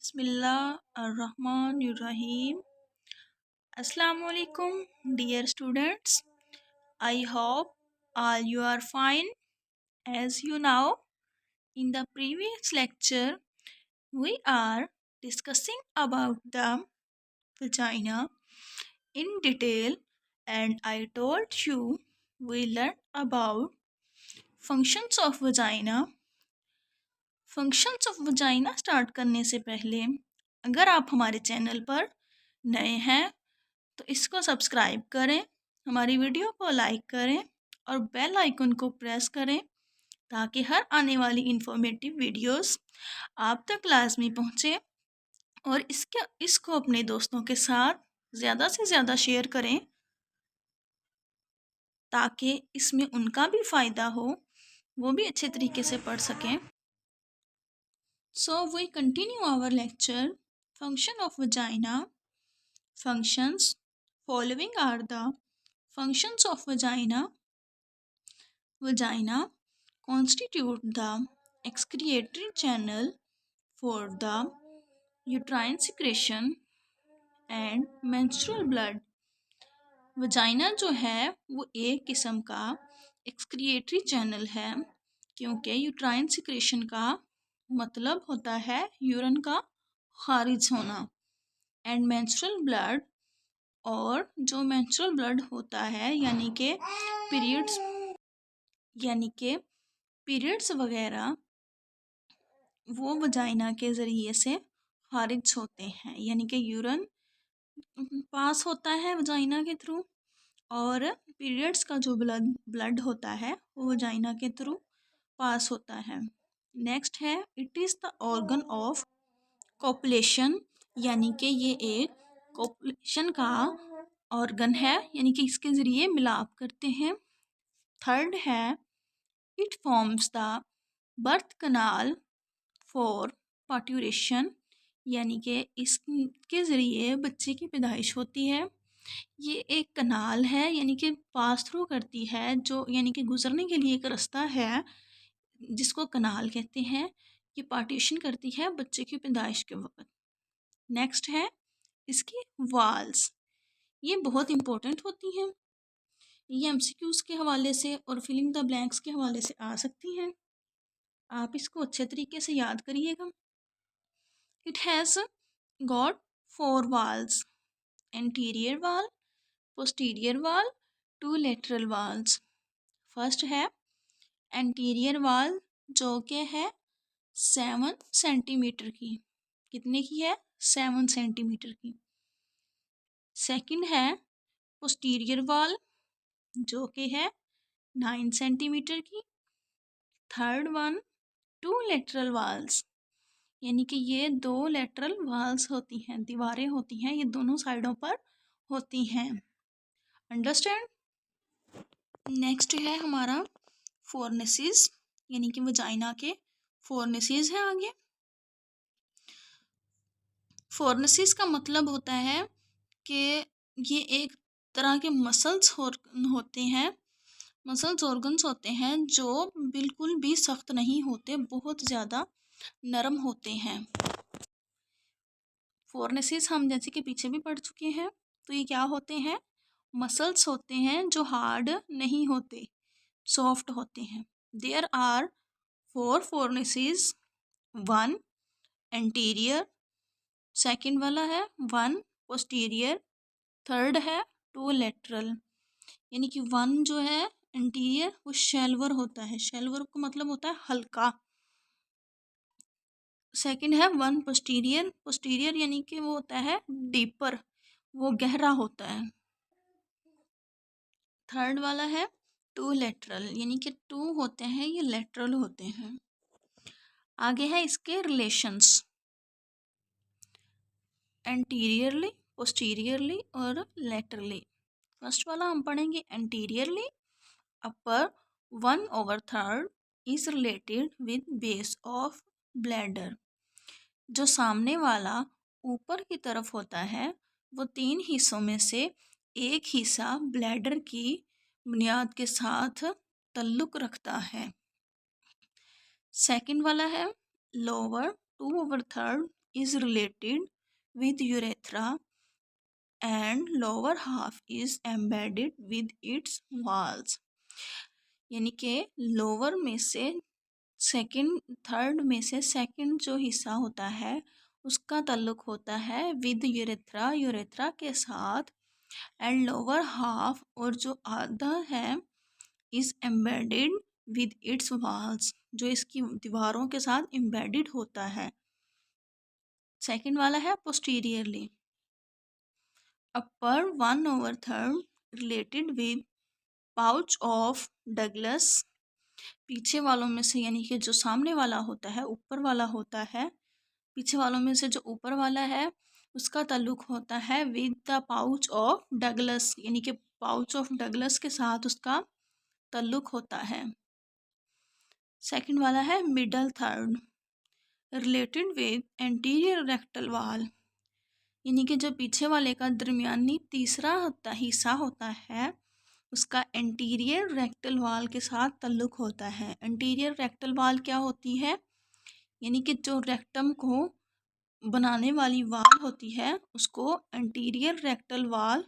Bismillahirrahmanirrahim. Assalamu alaikum, dear students. I hope all you are fine. As you know, in the previous lecture, we are discussing about the vagina in detail, and I told you we learned about functions of vagina. Functions of vagina start करने से पहले अगर आप हमारे channel पर नए हैं तो इसको सब्सक्राइब करें, हमारी वीडियो को लाइक करें और बेल आइकन को प्रेस करें ताकि हर आने वाली इंफॉर्मेटिव वीडियोस आप तक लाजमी पहुँचे और इसको अपने दोस्तों के साथ ज़्यादा से ज़्यादा शेयर करें ताकि इसमें उनका भी फ़ायदा हो, वो भी अच्छे तरीके से पढ़ सकें. So we continue our lecture. Function of vagina. Functions. Following are the functions of vagina. Vagina constitute the excretory channel for the uterine secretion and menstrual blood. Vagina जो है वो एक किस्म का एक्सक्रिएटरी चैनल है क्योंकि यूट्राइन सिक्रेशन का मतलब होता है यूरिन का खारिज होना एंड मेंस्ट्रुअल ब्लड, और जो मेंस्ट्रुअल ब्लड होता है यानी कि पीरियड्स वगैरह वो वजाइना के ज़रिए से खारिज होते हैं, यानी कि यूरिन पास होता है वजाइना के थ्रू और पीरियड्स का जो ब्लड होता है वो वजाइना के थ्रू पास होता है. नेक्स्ट है it is the organ of copulation, यानी कि ये एक कॉपुलेशन का ऑर्गन है, यानी कि इसके ज़रिए मिलाप करते हैं. थर्ड है it forms the birth canal for parturition, यानी कि इसके ज़रिए बच्चे की पैदाइश होती है. ये एक कनाल है यानी कि पास थ्रू करती है, जो यानी कि गुजरने के लिए एक रास्ता है जिसको कनाल कहते हैं. ये पार्टीशन करती है बच्चे की पैदाइश के वक्त. नेक्स्ट है इसकी वाल्स. ये बहुत इम्पोर्टेंट होती हैं. ये एमसीक्यूज़ के हवाले से और फिलिंग द ब्लैंक्स के हवाले से आ सकती हैं. आप इसको अच्छे तरीके से याद करिएगा. It has got 4 walls: anterior वाल, पोस्टीरियर वाल, 2 lateral walls. फर्स्ट है एंटीरियर वाल जो कि है 7 सेंटीमीटर की. कितने की है? 7 सेंटीमीटर की. सेकंड है पोस्टीरियर वाल जो कि है 9 सेंटीमीटर की. थर्ड वन 2 lateral walls, यानी कि ये 2 lateral walls होती हैं, दीवारें होती हैं, ये दोनों साइडों पर होती हैं. अंडरस्टैंड. नेक्स्ट है हमारा फोर्निसेस, यानी कि वजाइना के फोर्निसेस हैं आगे. फोर्निसेस का मतलब होता है कि ये एक तरह के मसल्स होते हैं, मसल्स ऑर्गन्स होते हैं जो बिल्कुल भी सख्त नहीं होते, बहुत ज़्यादा नरम होते हैं. फोर्निसेस हम जैसे कि पीछे भी पढ़ चुके हैं. तो ये क्या होते हैं? मसल्स होते हैं जो हार्ड नहीं होते, सॉफ्ट होते हैं. There are 4 fornices. 1 anterior, second वाला है 1 पोस्टीरियर, थर्ड है 2 लेटरल. यानी कि 1 जो है एंटीरियर वो शेल्वर होता है, शेल्वर का मतलब होता है हल्का. सेकंड है 1 पोस्टीरियर, पोस्टीरियर यानी कि वो होता है डीपर, वो गहरा होता है. थर्ड वाला है 2 लेटरल, यानी कि 2 होते हैं ये लेटरल होते हैं. आगे है इसके रिलेशंस एंटीरियरली, पोस्टीरियरली और लेटरली. फर्स्ट वाला हम पढ़ेंगे anteriorly. Upper 1/3 is related with base of bladder. जो सामने वाला ऊपर की तरफ होता है वो 3 हिस्सों में से एक हिस्सा ब्लैडर की बुनियाद के साथ ताल्लुक़ रखता है. सेकंड वाला है lower 2/3 is related with urethra and lower half is embedded with its walls। यानी कि लोअर में से सेकंड, थर्ड में से सेकंड जो हिस्सा होता है उसका ताल्लुक होता है विद यूरेथ्रा, यूरेथ्रा के साथ, एंड लोअर हाफ और जो आधा है is embedded with its walls, जो इसकी दीवारों के साथ एम्बेडेड होता है। सेकंड वाला है posteriorly. Upper 1/3 related with pouch of Douglas. पीछे वालों में से यानी कि जो सामने वाला होता है, ऊपर वाला होता है, पीछे वालों में से जो ऊपर वाला है उसका ताल्लुक होता है with the pouch of Douglas, यानी कि पाउच ऑफ डगलस के साथ उसका ताल्लुक होता है। सेकंड वाला है middle third related with anterior rectal wall, यानी कि जो पीछे वाले का दरमियानी तीसरा हिस्सा होता है उसका एंटीरियर रेक्टल वॉल के साथ ताल्लुक होता है। एंटीरियर रेक्टल वॉल क्या होती है? यानी कि जो रेक्टम को बनाने वाली वॉल होती है उसको एंटीरियर रेक्टल वॉल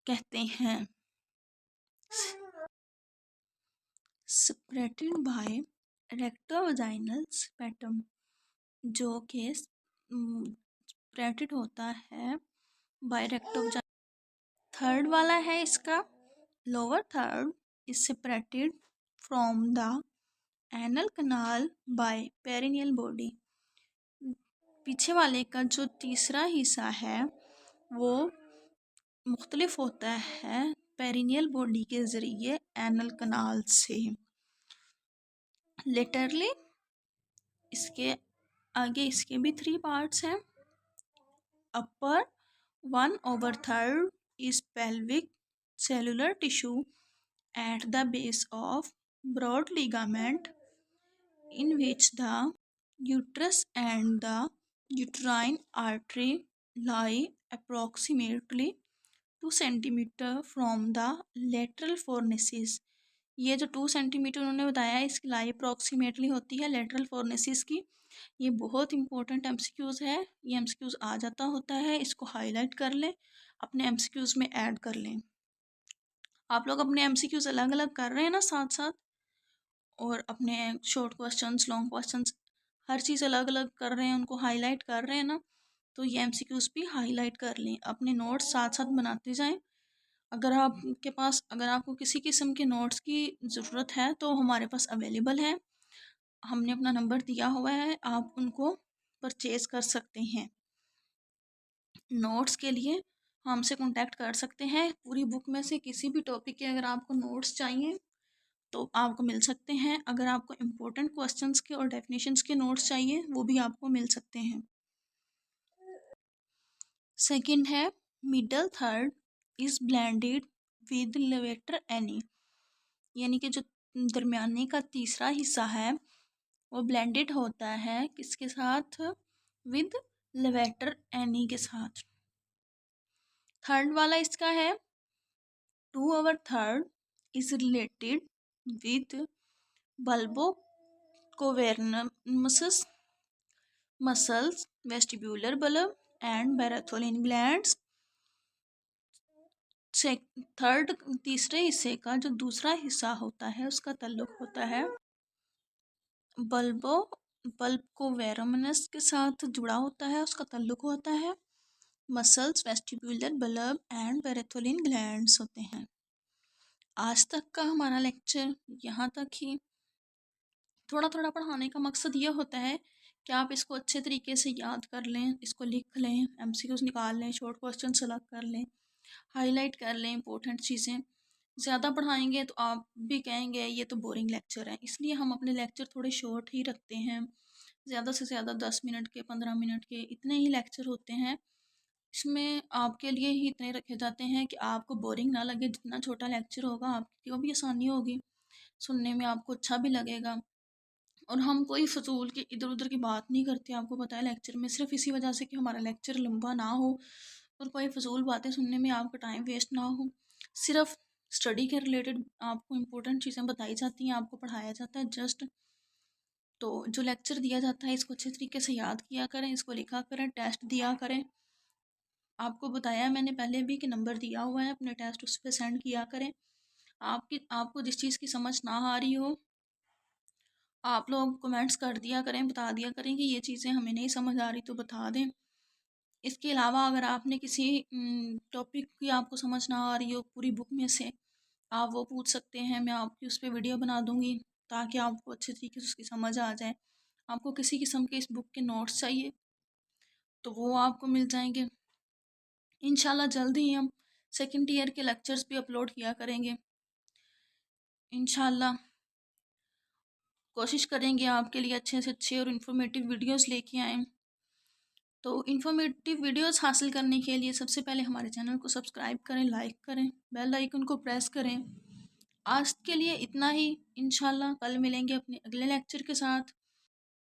कहते हैं। सेपरेटेड बाय रेक्टोवाजाइनल स्पेटम, जो कि सेपरेटेड होता है बाय रेक्टोवाजाइनल। थर्ड वाला है इसका lower third is separated from the anal canal by perineal body. पीछे वाले का जो तीसरा हिस्सा है वो मुख्तलिफ होता है पेरिनियल बॉडी के ज़रिए एनल कनाल से। लेटरली इसके आगे इसके भी 3 पार्ट्स हैं। अपर 1/3 is pelvic cellular tissue at the base of broad ligament in which the uterus and the uterine artery lie approximately 2 centimeter from the lateral fornices। ये जो 2 सेंटीमीटर उन्होंने बताया है इसकी लाई अप्रॉक्सीमेटली होती है लेटरल फोर्निसिस की। ये बहुत इंपॉर्टेंट एमसीक्यूज़ है, ये एमसीक्यूज़ आ जाता होता है, इसको हाईलाइट कर लें, अपने एमसीक्यूज़ में ऐड कर लें। आप लोग अपने एमसीक्यूज़ अलग अलग कर रहे हैं ना साथ साथ, और अपने शॉर्ट क्वेश्चंस, लॉन्ग क्वेश्चंस, हर चीज़ अलग अलग कर रहे हैं, उनको हाईलाइट कर रहे हैं ना, तो ये एमसीक्यूज़ भी हाईलाइट कर लें, अपने नोट्स साथ साथ बनाते जाएं। अगर आपको किसी किस्म के नोट्स की ज़रूरत है तो हमारे पास अवेलेबल है, हमने अपना नंबर दिया हुआ है, आप उनको परचेज़ कर सकते हैं। नोट्स के लिए हमसे कांटेक्ट कर सकते हैं। पूरी बुक में से किसी भी टॉपिक के अगर आपको नोट्स चाहिए तो आपको मिल सकते हैं। अगर आपको इम्पोर्टेंट क्वेश्चंस के और डेफिनेशंस के नोट्स चाहिए वो भी आपको मिल सकते हैं। सेकंड है middle third is blended with levator ani, यानी कि जो दरमियाने का तीसरा हिस्सा है वो ब्लेंडेड होता है किसके साथ? विद लेवेटर एनी के साथ। थर्ड वाला इसका है 2/3 is related with bulbo cavernosus muscles, vestibular bulb and Bartholin glands. Third तीसरे हिस्से का जो दूसरा हिस्सा होता है उसका ताल्लुक होता है बल्ब को वेरोमिनस के साथ जुड़ा होता है, उसका ताल्लुक होता है muscles, vestibular bulb and Bartholin glands होते हैं। आज तक का हमारा लेक्चर यहाँ तक ही। थोड़ा थोड़ा पढ़ाने का मकसद ये होता है कि आप इसको अच्छे तरीके से याद कर लें, इसको लिख लें, एमसीक्यूज़ निकाल लें, शॉर्ट क्वेश्चन सेलेक्ट कर लें, हाईलाइट कर लें इंपॉर्टेंट चीज़ें। ज़्यादा पढ़ाएंगे तो आप भी कहेंगे ये तो बोरिंग लेक्चर है, इसलिए हम अपने लेक्चर थोड़े शॉर्ट ही रखते हैं। ज़्यादा से ज़्यादा 10 मिनट के, 15 मिनट के, इतने ही लेक्चर होते हैं। इसमें आपके लिए ही इतने रखे जाते हैं कि आपको बोरिंग ना लगे। जितना छोटा लेक्चर होगा आपको भी आसानी होगी, सुनने में आपको अच्छा भी लगेगा। और हम कोई फजूल की इधर उधर की बात नहीं करते, आपको पता है लेक्चर में, सिर्फ इसी वजह से कि हमारा लेक्चर लंबा ना हो और कोई फजूल बातें सुनने में आपका टाइम वेस्ट ना हो। सिर्फ स्टडी के रिलेटेड आपको इम्पोर्टेंट चीज़ें बताई जाती हैं, आपको पढ़ाया जाता है। जस्ट तो जो लेक्चर दिया जाता है इसको अच्छे तरीके से याद किया करें, इसको लिखा करें, टेस्ट दिया करें। आपको बताया मैंने पहले भी कि नंबर दिया हुआ है, अपने टेस्ट उस पर सेंड किया करें। आपको जिस चीज़ की समझ ना आ रही हो, आप लोग कमेंट्स कर दिया करें, बता दिया करें कि ये चीज़ें हमें नहीं समझ आ रही तो बता दें। इसके अलावा अगर आपने किसी टॉपिक की आपको समझ ना आ रही हो पूरी बुक में से, आप वो पूछ सकते हैं, मैं आपकी उस पर वीडियो बना दूँगी ताकि आपको अच्छे तरीके से उसकी समझ आ जाए। आपको किसी किस्म के इस बुक के नोट्स चाहिए तो वो आपको मिल जाएंगे। इंशाल्लाह जल्द ही हम सेकंड ईयर के लेक्चर्स भी अपलोड किया करेंगे। इंशाल्लाह कोशिश करेंगे आपके लिए अच्छे से अच्छे और इन्फॉर्मेटिव वीडियोस लेके आएँ। तो इन्फॉर्मेटिव वीडियोस हासिल करने के लिए सबसे पहले हमारे चैनल को सब्सक्राइब करें, लाइक करें, बेल आइकन को प्रेस करें। आज के लिए इतना ही। इंशाल्लाह कल मिलेंगे अपने अगले लेक्चर के साथ।